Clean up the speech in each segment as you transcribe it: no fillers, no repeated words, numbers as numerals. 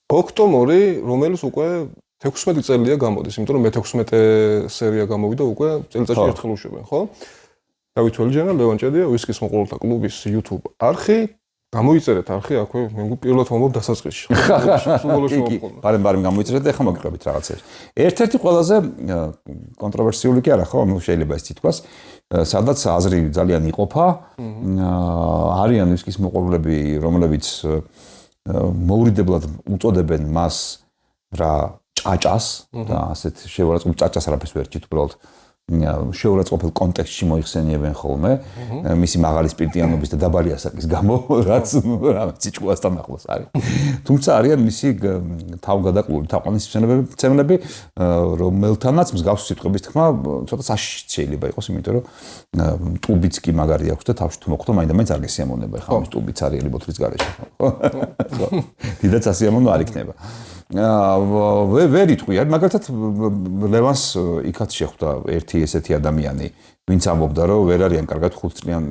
ოქტომბრი, რომელიც უკვე 16 წელია გამოდის, იმიტომ რომ მე-16 სერია გამოვიდა უკვე წელიწადში ერთხელ უშვებენ, ხო? დავით ველჯანა, ლევან ჭედია, ვისკის მოყოლთა კლუბის YouTube არხი, გამოიწერეთ არხი, აქვე მე პირველად ვამბობ დასაწყისში. ბარემ გამოიწერეთ და ახლა მოგიყვებით რაღაცებს. ერთ-ერთი ყველაზე კონტროვერსიული კი არა, ხო, ნუ შეიძლება ეს თითქოს, სადაც აზრი ძალიან იყოფა, არიან ვისკის მოყოლები, რომლებიც მოურიდებლად უწოდებენ მას რა ჭაჭას და ასეთ შეურაცხყოფ ჭაჭას არაფერს ვერ ჭით უბრალოდ შეურაცხყოფელ კონტექსტში მოიხსენიებენ ხოლმე მისი მაღალი სპირტიანობის და დაბალი ასაკის გამო რაც ციჭუასთან ახლოს არის თუმცა არიან მისი თავგადაყრული თაყვანისმცემლები რომელთანაც მსგავსი სიტყვების თქმა ცოტა საშიშიც შეიძლება იყოს იმიტომ რომ ტუბიც კი მაგარი აქვს და თავში თუ მოხვდა მაინდა-მაინც არ გესიამოვნება ხა ამის ტუბიც არის ელიბოთლის გარეშე დიდაც ასიამოვნო არ იქნება ვერ იტყვი არ მაგალითად ლევანს იქაც შეხვდა ერთი ესეთი ადამიანი ვინც ამბობდა რომ ვერ არიან კარგად 5 წლიან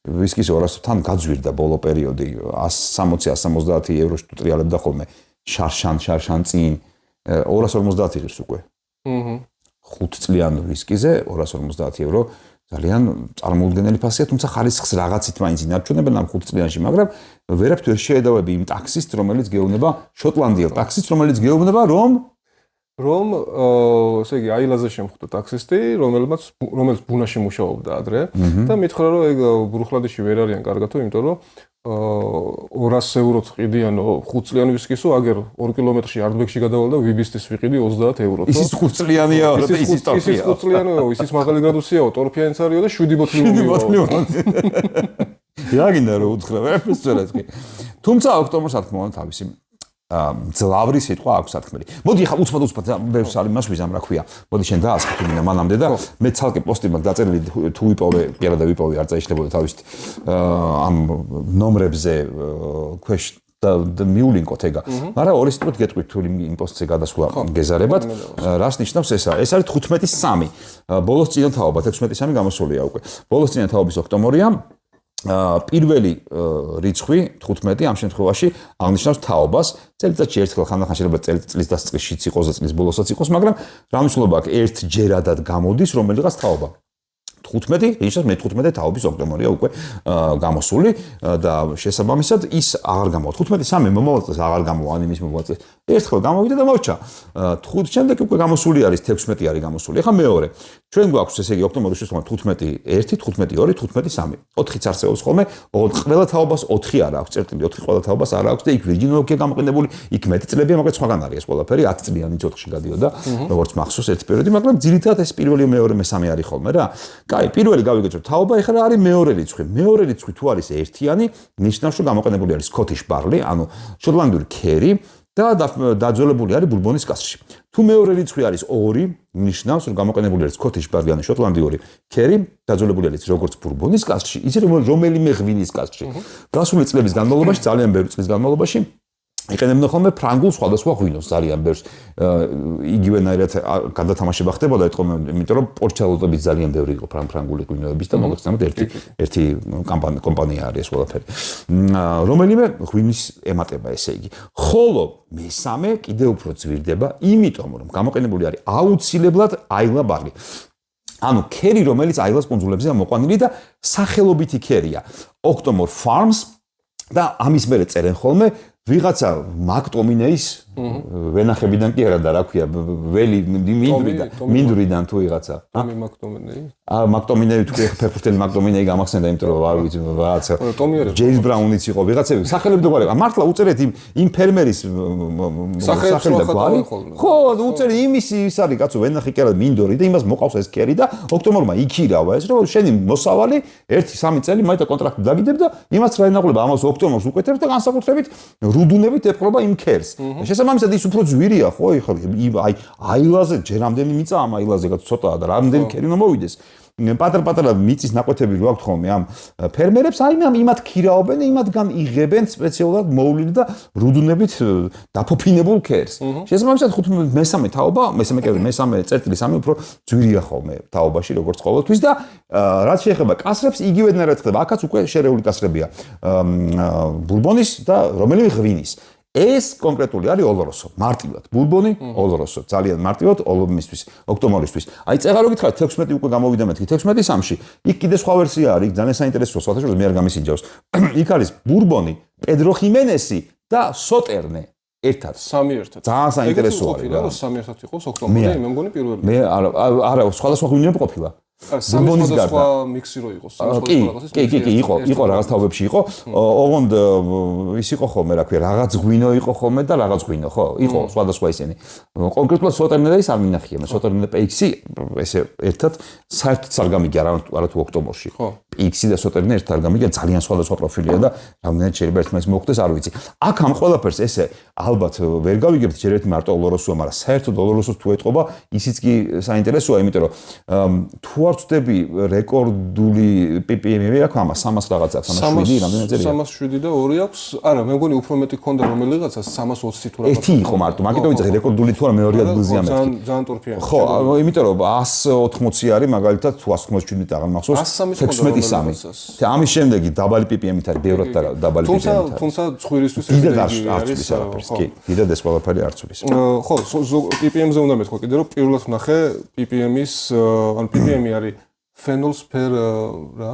ვისკის 200-თან გაძვირდა ბოლო პერიოდი 160-170 ევროში თუ ტრიალებდა ხოლმე შარშან წინ 250 იღებს უკვე 5 წლიან ვისკიზე 250 евро ძალიან წარმოუდგენელი ფასია, თუმცა ხარისხს რაღაცით მაინც ინარჩუნებენ ამ 5 წლიანში, მაგრამ ვერაფრით ვერ შეედავები იმ ტაქსისტ, რომელიც გეუბნება შოტლანდიელ ტაქსისტს, რომელიც გეუბნება რომ ესე იგი აილაზე შემხვდა ტაქსისტი, რომელიც ბუნაში მუშაობდა ადრე და მითხრა რომ ეგ ბრუხლადიში ვერ არიან კარგათო, იმიტომ რომ 200 ევროც ყიდიანო 5 წლიანი ვისკისო, აგერ 2 კილომეტრში არდბეგში გადავალ და ვიბისტის ვიყიდი 30 ევროთო. ისიც 5 წლიანია, ისიც 5 წლიანია, ისიც მაღალი გრადუსიაო, ტორფიანიც არისო და 7 ბოთლი. რა გინდა რომ უთხრა, ვერაფერს ვერაც კი. თუმცა ოქტომბერს არ თქმა უნდა თავისი ძლავრი სიტყვა აქვს სათქმელი. მოდი ხა უცბად ბევრს არის მას ვიზამ რა ქვია. მოდი შენ დაასხე თუ მინდა მანამდე და მე ცალკე პოსტი მაქვს დაწერილი თუ ვიპოვე, კი და ვიპოვე არ წაიშლებოდა თავის ამ ნომრებზე ქვეშ და მიულინკოთ ეგა. მაგრამ ორი სიტყვით გეტყვით თუ იმ პოსტზე გადასვლა გეზარებათ. რას ნიშნავს ესა? ეს არის 15-3. ბოლოს წინათაობა 16-3 გამოსულია უკვე. ბოლოს წინათაობის ოქტომბერია პირველი რიცხვი 15 ამ შემთხვევაში აღნიშნავს თაობას წელიწადში ერთხელ ხანდახან შეიძლება წლის დასაწყისშიც იყოს და წლის ბოლოსაც იყოს მაგრამ რა მნიშვნელობა აქვს ერთჯერადად გამოდის რომელიღაც თაობა 15 ნიშნავს მე-15 თაობის ოქტომბერია უკვე გამოსული და შესაბამისად ის აღარ გამოვა 15-3 მომავალწელს აღარ გამოვა ან იმის მომავალწელს ერთხელ გამოვიდა და მოჩა 5 შემდეგ უკვე გამოსული არის 16 არის გამოსული ახლა მეორე ჩვენ გვაქვს ესე იგი ოქტომბრის შესაძლოა 15-1 15-2 15-3 4-იც არსებობს ხოლმე ყველა თაობას 4 არ აქვს წერტილი 4 ყველა თაობას არ აქვს და იქ ვირჯინოქია გამოყენებული იქ მეტი წლებია მაგრამ სხვაგან არის ეს ყველაფერი 10 წლიანი 4-ში გადიოდა როგორც მახსოვს ერთი პერიოდი მაგრამ ძირითადად ეს პირველი მეორე მესამე არის ხოლმე რა კაი პირველი გავიგეთ რომ თაობა ეხლა არის მეორე რიცხვი მეორე რიცხვი თუ არის ერთიანი ნიშნავს რომ გამოყენებული არის Scottish barley ანუ შოტლანდიური ქერი და დაძველებული არის ბურბონის კასრში. თუ მეორე რიცხვი არის 2, ნიშნავს რომ გამოყენებული არის Scottish barley ან შოტლანდიური ქერი, დაძველებული არის როგორც ბურბონის კასრში, ისე რომელიმე ღვინის კასრში. გასული წლების განმავლობაში, ძალიან ბევრი წლის განმავლობაში იყენებდნენ ხოლმე ფრანგულ სხვადასხვა ღვინოს ძალიან ბევრს. იგივენაირად გადათამაშება ხდებოდა ეთქო, იმიტომ რომ პორჩალოტების ძალიან ბევრი იყო ფრანგული ღვინოების და მოგეხსენებათ ერთი კომპანია არის ეს ყველაფერი. რომელიმე ღვინის ემატება ესე იგი. ხოლო მესამე კიდევ უფრო ძვირდება, იმიტომ რომ გამოყენებული არის აუცილებლად აილა ბარლი. ანუ ქერი, რომელიც აილას კუნძულებზეა მოყვანილი და სახელობითი ქერია. Octomore Farms და ამის მერე წერენ ხოლმე ვიღაცა მაკტომინეის ვენახებიდან კი არა და რა ქვია ველი მინდვრიდან თუ ვიღაცა ტომი მაკტომინეი მაკტომინეი თუ ფერფურტელი მაკტომინეი გამახსენდა იმიტომ რომ არ ვიცი რაღაცა ჯეიმს ბრაუნიც იყო ვიღაცები სახელები დაგვალე მართლა უწერეთ იმ ფერმერის სახელი და გვარი ხო უწერი იმისი ის არის კაცო ვენახი კი არა მინდორი და იმას მოყავს ეს კერი და ოქტომბერმა იქირავა ეს რომ შენი მოსავალი 1-3 წელი მაინც კონტრაქტი დაგიდებ და იმას რა ენაღლება ამას ოქტომბერს უკეთებ და განსაკუთრებით რუდუნებით ეპყრობა იმ ქერს. შესაბამისად ის უფრო ძვირია, ხო? აი აილაზე ჯერ რამდენი მიწა ამ აილაზე რაც ცოტაა და რამდენი ქერი უნდა მოვიდეს. პატარ-პატარა მიწის ნაკვეთები რო აქვს ხოლმე ამ ფერმერებს, აი იმათ ქირაობენ, იმათგან იღებენ სპეციალურად მოვლილი და რუდუნებით დაფოფინებულ ქერს. შესაბამისად მესამე თაობა, მესამე წერტილი 3 უფრო ძვირია ხოლმე თაობაში როგორც ყოველთვის და რაც შეეხება კასრებს, იგივენაირად ხდება. აქაც უკვე შერეული კასრებია. ბურბონის და რომელიმე ღვინის. ეს კონკრეტული არის ოლოროსო, მარტივად. ბურბონი, ოლოროსო, ძალიან მარტივად ოლომისთვის, ოქტომორისთვის. აი წეღარო გითხრათ 16 უკვე გამოვიდა მეთქი 16 სამში. იქ კიდე სხვა ვერსია არის, ძალიან საინტერესოა, სხვათაშორის მე არ გამისინჯავს. იქ არის ბურბონი, პედრო ხიმენესი და სოტერნე. ერთად. სამი ერთად. ძალიან საინტერესო არის რა. სამი ერთად იყოს ოქტომბერი, მე მგონი პირველი. მე არა, სხვადასხვა ღვინოები ყოფილა. ბურბონის გარდა მიქსი რო იყოს, კი, იყო რაღაც თაობებში იყო. ოღონდ ის იყო ხოლმე, რა ქვია, რაღაც ღვინო იყო ხოლმე და რაღაც ღვინო, ხო? იყო სხვადასხვა ისინი. კონკრეტულად სოტერნე და ის არ მინახია, მე სოტერნე და პეიქსი ესე ერთად საერთოდ არ გამიგია არა თუ ოქტომბერში. პეიქსი და სოტერნე ერთად არ გამიგია, ძალიან სხვადასხვა პროფილია და რამდენად შეიძლება ერთმანეთს მოხვდეს, არ ვიცი. აქ ამ ყველაფერს ესე ალბათ ვერ გავიგებთ ჯერ ერთი მარტო ოლოროსოა, მაგრამ საერთოდ ოლოროსოს თუ ეთყობა, ისიც კი საინტერესოა, იმიტომ რომ თუ არ ვწდები რეკორდული PPM-ები აქვს ამას 300 რაღაცა 307 რამდენი წერია 307 და 2 აქვს არა მე მგონი უფრო მეტი ქონდა რომელიღაცა 320 თუ რაღაცა ერთი იყო მარტო მაგით ვიცი რეკორდული თუ არა მეორე ადგილზეა მეთქი ძალიან ტორფიანი ხო იმიტომ რომ 180 არის მაგალითად თუ 187 აღარ მახსოვს 16-3 და ამის შემდეგი დაბალი PPM-ით არის ბევრად დაბალი PPM-ით თუმცა ცხვირისთვის არის კი კიდე ეს ყველაფერი არ ცulis ხო PPM-ზე უნდა მეთქვა კიდე რომ პირველად ვნახე PPM-ის ან PPM-ი არის Phenolspher რა?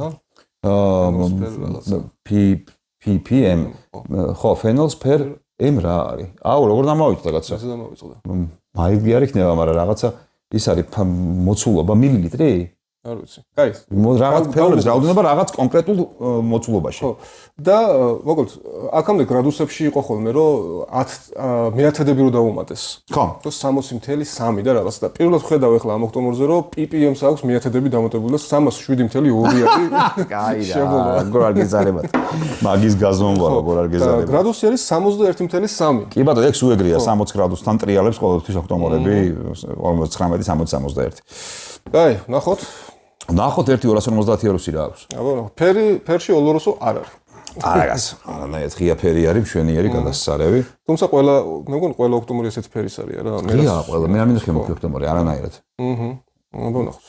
PPM ხო Phenolspher M რა არის? აუ როგორ დამავიწყდა რაღაცა? ესე დამავიწყდა. მაიგი არ იქნება, მაგრამ რაღაცა ის არის მოცულობა მილილიტრი? არ ვიცი. კაი. რაღაც ფენოლების რაოდენობა რაღაც კონკრეტულ მოცულობაში. ხო. და მოკლედ აქამდე გრადუსებში იყო ხოლმე რომ 10 მეათედები რო დაუმატეს. ხო. 60.3 და რაღაც და პირველად ხედავ ახლა ამ ოქტომბერზე რომ PPM-ს აქვს მეათედები დამატებული და 307.2 არის. კაი რა. როგორ არ გეზარებათ. მაგის გაზომვა როგორ არ გეზარებათ. გრადუსი არის 61.3. კი ბატონო, ეგ სულ ეგრეა 60 გრადუსთან ტრიალებს ყოველთვის ოქტომბერები 59-61. კაი, ნახოთ. ნახოთ 1-250 რა აქვს. აბა, ფერში ოლოროსო არ არის. არაგას. არანაირად ღია ფერი არის, მშვენიერი გადასწარები. თუმცა ყველა, მე მგონი ყველა ოქტომბერი ესეთ ფერის არის რა. ღია ყველა, მე არ მინახე მოკლე ოქტომბერი, არანაირად. აბა ნახოთ.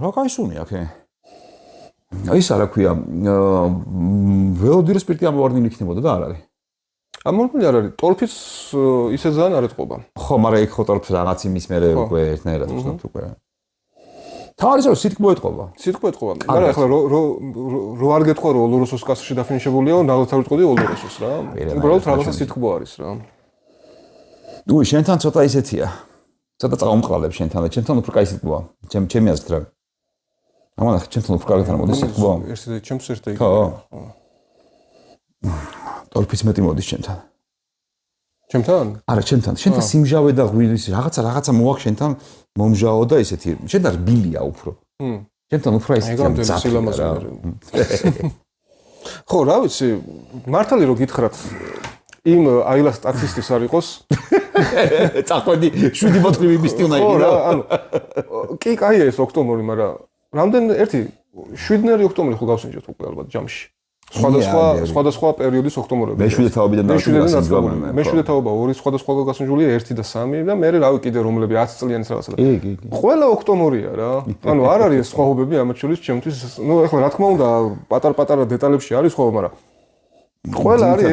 რა кайსუნი აქე. ის არა ქვია, ველოდირო სპირტი ამოვარდნილი იქნებოდა და არ არის. ამორფული არ არის. ტორფიც ისე ძალიან არ ეთყობა. ხო, მაგრამ იქ ხო ტორფს რაღაც იმის მერე უკვე ერთნაირად ვცნობთ უკვე. თავის რომ სიტყვი ეთყობა. სიტყვი ეთყობა. მაგრამ ახლა რო არ გეთქვა რომ ოლოროსოს კასაში დაფინიშებულია, ნალოთ არ ვიტყოდი ოლოროსოს რა. უბრალოდ რაღაცა სიტყვა არის რა. შენთან ცოტა ისეთია. ცოტა წაუმყალებ შენთან და ჩემთან უფრო კაი სიტყვაა. ჩემი აზრით რა. ამან ჩემთან უფრო კარგად არ მოდის სიტყვა. ერთი ჩემს ერთი იგი. ხო. ტორფიც მეტი მოდის ჩემთან. ჩემთან? არა, ჩემთან. შენთან სიმჟავე და ღვილის რაღაცა მოაქვს შენთან მომჟავო და ესეთი. შენთან რბილია უფრო. ჩემთან უფრო ესეთი სილამაზე. ხო, რა ვიცი, მართალი რომ გითხრათ, იმ აილას ტაქსისტის არ იყოს. წახვედი 7 ბოთლი ვიბისტი უნდა იყო რა. ანუ კი, კაია ეს ოქტომბერი, მაგრამ რამდენ ერთი 7-ერი ოქტომბერი ხო გავსინჯოთ უკვე ალბათ ჯამში. სხვადასხვა პერიოდის ოქტომბერები. მე-7 თაობიდან დავსინჯო. მე-7 თაობა 2 სხვადასხვა გასინჯულია 1 და 3 და მე რავი კიდე რომლები 10 წლიანის რაღაცა. კი. ყველა ოქტომბერია რა. ანუ არ არის სხვაობები ამათ შორის ჩემთვის. ნუ ეხლა რა თქმა უნდა პატარ-პატარა დეტალებში არის სხვა, მაგრამ ყველა არის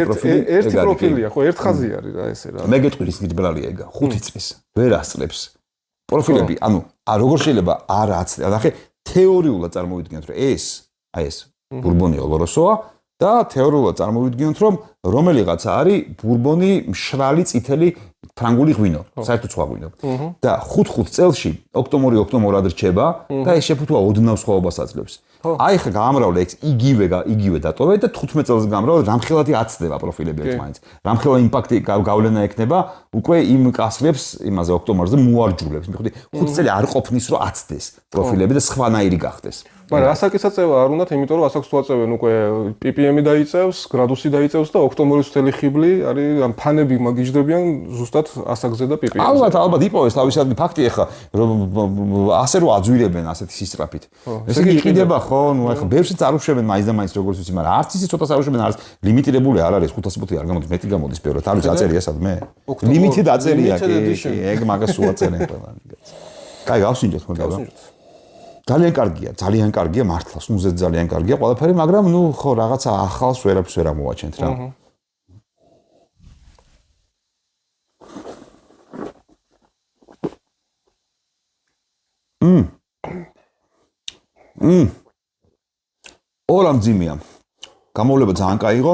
ერთი პროფილია, ხო, ერთ ხაზი არის რა ესე რა. მე გეტყვი ის მიდბრალია ეგა 5 წლის. ვერ ასწლებს. პროფილები, ანუ როგორ შეიძლება არ აცლია. ნახე, თეორიულად წარმოვიდგინოთ, რომ ეს ბურბონი ოლოროსოა და თეორიულად წარმოვიდგინოთ, რომ რომელიღაცა არის ბურბონი მშრალი წითელი ფრანგული ღვინო, საერთოდ სხვა ღვინო. და 5 წელში ოქტომბერ-ოქტომბრად რჩება და ეს შეფუთვა ოდნავ სხვაობას აძლევს. აი ხა გაამრავლე ეს იგივე დატოვე და 15 წელს გამრავლე რამხელადი აცდება პროფილები ერთმანეთს. რამხელა იმპაქტი გავლენა ექნება უკვე იმ კასრებს იმაზე ოქტომბერზე მოარჯულებს. მიხდი 5 წელი არ ყოფნის რომ აცდეს პროფილები და სხვანაირი გახდეს. მაგრამ ასაკისაც წევა არ უნდათ, იმიტომ რომ ასაკს თუ აწევენ უკვე PPM-ი დაიწევს, გრადუსი დაიწევს და ოქტომბრის მთელი ხიბლი არის ამ ფანები მაგიჯდებიან ზუსტად ასაკზე და PPM-ზე. ალბათ იპოვეს თავის ადგილი ფაქტი ახლა რომ ასე რომ აძვირებენ ასეთი სისწრაფით. ესე იგი იყიდება ხო, ნუ ახლა ბევრშიც არ უშვებენ მაინც და მაინც როგორც ვიცი, მაგრამ არც ისე ცოტას არ უშვებენ, არც ლიმიტირებული არ არის 500 ბოთლი არ გამოდის, მეტი გამოდის ბევრად. არ ვიცი აწერია სადმე. ლიმიტი დაწერია კი, ეგ მაგას უაწერენ ყველა. კაი, გავსინჯოთ მოდი რა. ძალიან კარგია მართლა, სუნზე ძალიან კარგია ყველაფერი, მაგრამ ნუ ხო რაღაცა ახალს ვერაფერს ვერ ამოვაჩენთ რა. ორამ ძიმია. გამოვლება ძალიან კაი იყო.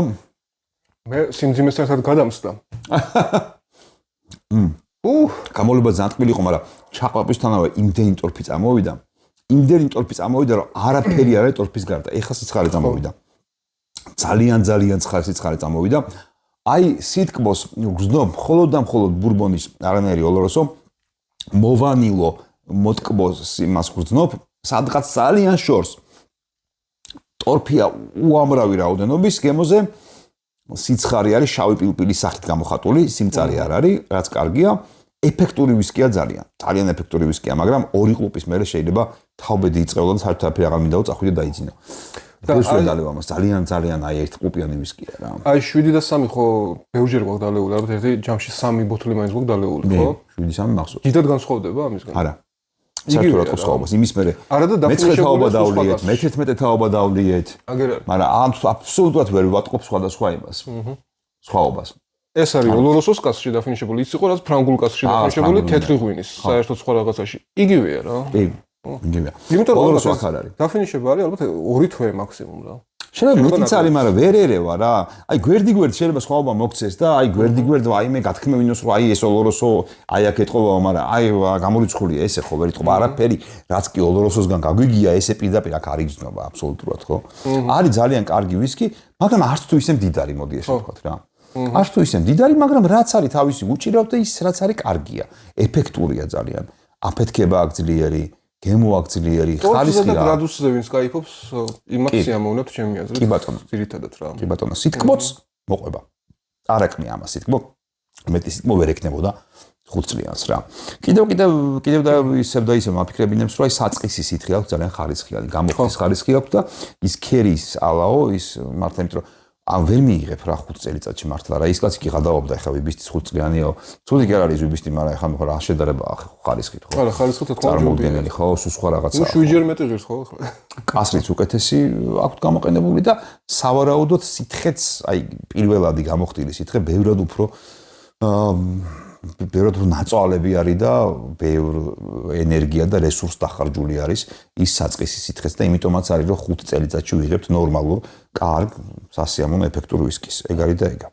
მე სიმძიმესთან ერთად გადამსდა. გამოვლება ძალიან ტკბილი იყო, მაგრამ ჩაყლაპისთანავე იმდენი ტორფი წამოვიდა. იმდენი ტორფი წამოვიდა, რომ არაფერი არ არის ტორფის გარდა. ეხა სიცხარე წამოვიდა. ძალიან ცხარე სიცხარე წამოვიდა. აი სიტკბოს გზნობ მხოლოდ და მხოლოდ ბურბონის არანაირი ოლოროსო მოვანილო მოტკბოს იმას გზნობ, სადღაც ძალიან შორს. ტორფია უამრავი რაოდენობის გემოზე სიცხარე არის შავი პილპილის სახით გამოხატული, სიმწარე არ არის, რაც კარგია. ეფექტური ვისკია ძალიან ეფექტური ვისკია, მაგრამ ორი ყლუპის მერე შეიძლება თავბედი იწყებოდა და საერთოდ არაფერი აღარ მინდაო წახვიდე დაიძინო. ეს ვერ დალევა მას ძალიან აი ერთ ყლუპიანი ვისკია რა. აი 7 და 3 ხო ბევრჯერ გვაქვს დალეული, ალბათ ერთი ჯამში 3 ბოთლი მაინც გვაქვს დალეული, ხო? 7-3 მახსოვს. დიდად განსხვავდება ამისგან? არა. საერთოდ რა ხსოვს იმის მერე. არა და მე-19 დავლიეთ, მე-11 თაობა დავლიეთ. აგერ არის. მაგრამ აბსოლუტურად ვერ ვატყობ სხვადასხვა იმას. სხვაობას. ეს არის ოლოროსოს კასში დაფინიშებული, ის იყო რაც ფრანგულ კასში დაფინიშებული თეთრი ღვინის, საერთოდ სხვა რაღაცაში. იგივეა რა. იგივეა. იმიტომ რომ ოლოროსო აქ არ არის. დაფინიშება არის ალბათ 2 თვე მაქსიმუმ რა. შეიძლება მეტიც არის, მაგრამ ვერ ერევა რა. აი გვერდ შეიძლება სხვაობა მოგცეს და აი გვერდ აი მე გათქმევინოს რომ აი ეს ოლოროსო აი აქ ეთყობა, მაგრამ აი გამორიცხულია ესე ხო ვერ ეთყობა არაფერი, რაც კი ოლოროსოსგან გაგვიგია, ესე პირდაპირ აქ არ იგრძნობა აბსოლუტურად ხო? არის ძალიან კარგი ვისკი, მაგრამ არც თუ ისე მდიდარი მოდი ესე ვთქვათ რა. არც თუ ისე მდიდარი, მაგრამ რაც არის თავისი უჭირავ და ის რაც არის კარგია, ეფექტურია ძალიან. აფეთქება აქ ძლიერი, გემო აქ ძლიერი, ხარისხია. და გრადუსზე ვინც кайფობს, იმას სიამოვნებთ ჩემი აზრით. კი ბატონო, ძირითადად რა. კი ბატონო, სიტკბოც მოყვება. არ აკნია ამას სიტკბო. მეტი სიტკბო ვერ ეკნებოდა 5 წლიანს რა. კიდევ და ისევ და ისევ მაფიქრებინებს რომ აი საწყისი სითხე აქვს ძალიან ხარისხიანი, გამოხდის ხარისხი აქვს და ის ქერის ალაო ის მართლა იმიტომ რომ ან ვერ მიიღებ რა 5 წელიწადში მართლა რა ის კაცი კი გადაობდა ეხა ვიბისტის 5 წლიანიო ცუდი კი არ არის ვიბისტი მაგრამ ეხა რა შედარება ხარისხით ხო არა ხარისხით თქო წარმოუდგენელი ხო სხვა რაღაცა 7-ჯერ მეტი ღირს ხო კასრიც უკეთესი აქვს გამოყენებული და სავარაუდოდ სითხეც აი პირველადი გამოხდილი სითხე ბევრად უფრო ბევრად ნაწვალები არის და ბევრ ენერგია და რესურს დახარჯული არის ის საწყისი სითხეც და იმიტომაც არის რომ 5 წელიწადში ვიღებთ ნორმალურ კარგ სასიამოვნო ეფექტურ ვისკის ეგ არის და ეგა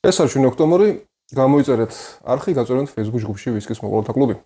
ეს არის ჩვენი ოქტომბრი გამოიწერეთ არხი გაწვევთ Facebook ჯგუფში ვისკის მოყოლთა კლუბი